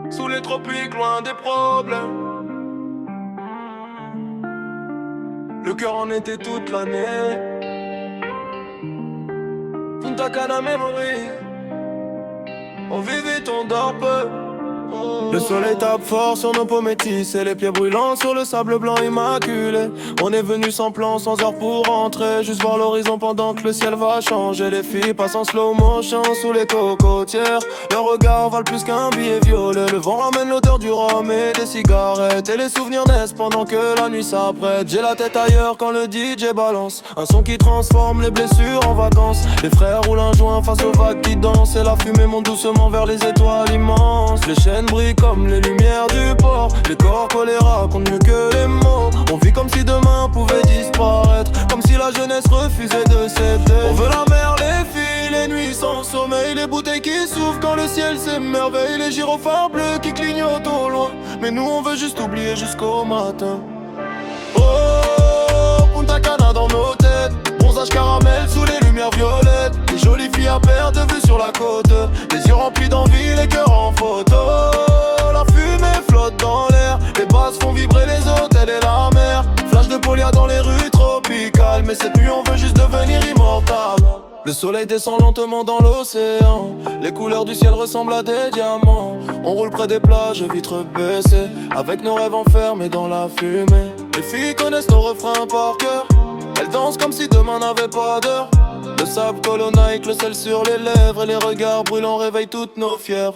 Sous les tropiques, loin des problèmes. Le cœur en était toute l'année. Punta Cana Memory. On vit vite, on dort peu. Le soleil tape fort sur nos peaux métisses et les pieds brûlants sur le sable blanc immaculé. On est venu sans plan, sans heure pour rentrer, juste voir l'horizon pendant que le ciel va changer. Les filles passent en slow motion sous les cocotières. Leur regard valent plus qu'un billet violet. Le vent ramène l'odeur du rhum et des cigarettes, et les souvenirs naissent pendant que la nuit s'apprête. J'ai la tête ailleurs quand le DJ balance un son qui transforme les blessures en vacances. Les frères roulent un joint face aux vagues qui dansent, et la fumée monte doucement vers les étoiles immenses. Les chaînes brillent comme les lumières du port. Les corps collés racontent mieux que les mots. On vit comme si demain pouvait disparaître, comme si la jeunesse refusait de céder. On veut la mer, les filles, les nuits sans sommeil, les bouteilles qui s'ouvrent quand le ciel s'émerveille, les gyrophares bleus qui clignotent au loin. Mais nous on veut juste oublier jusqu'au matin. Oh, Punta Cana dans nos têtes, bronzage caramel sous les lumières violettes. Les jolies filles à perte de vue sur la côte, les yeux remplis d'envie, les cœurs en photo. La fumée flotte dans l'air, les basses font vibrer les hôtels et la mer. Flash de polia dans les rues tropicales, mais cette nuit on veut juste devenir immortal. Le soleil descend lentement dans l'océan, les couleurs du ciel ressemblent à des diamants. On roule près des plages, vitres baissées, avec nos rêves enfermés dans la fumée. Les filles connaissent nos refrains par cœur, elles dansent comme si demain n'avait pas d'heure. Le sable colonne le sel sur les lèvres, et les regards brûlants réveillent toutes nos fièvres.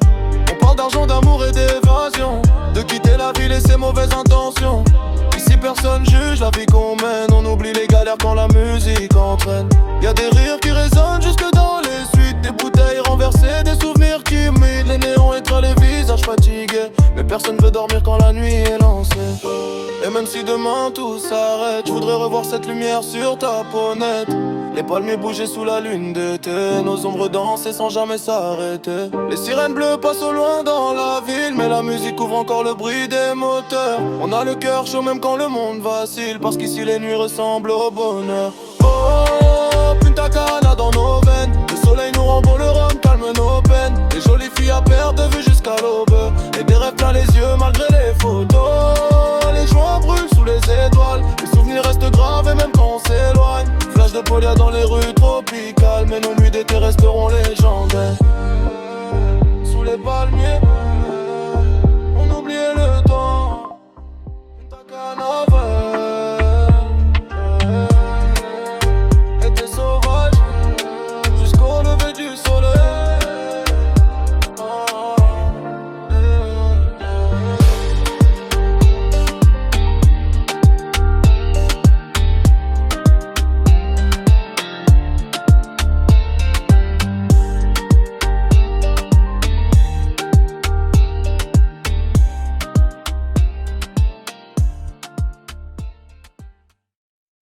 On parle d'argent, d'amour et d'évasion, de quitter la ville et ses mauvaises intentions. Ici personne juge la vie qu'on mène, on oublie les galères quand la musique entraîne. Y'a des rires qui résonnent jusque dans les suites, des bouteilles renversées, des souvenirs timides. Les néons éclairent les visages fatigués, mais personne veut dormir quand la nuit est lancée. Et même si demain tout s'arrête, je voudrais revoir cette lumière sur ta peau nette. Les palmiers bougeaient sous la lune d'été, nos ombres dansaient sans jamais s'arrêter. Les sirènes bleues passent au loin dans la ville, mais la musique couvre encore le bruit des moteurs. On a le cœur chaud même quand le monde vacille, parce qu'ici les nuits ressemblent au bonheur. Oh, Punta Cana dans nos veines, le soleil nous rend beau, le rhum calme nos peines. Les jolies filles à perte de vue jusqu'à l'aube, et des rêves plein les yeux malgré les photos. Les joints brûlent sous les étoiles, les souvenirs restent gravés même quand on s'éloigne. Flash de polia dans les rues tropicales, mais nos nuits d'été resteront légendaires.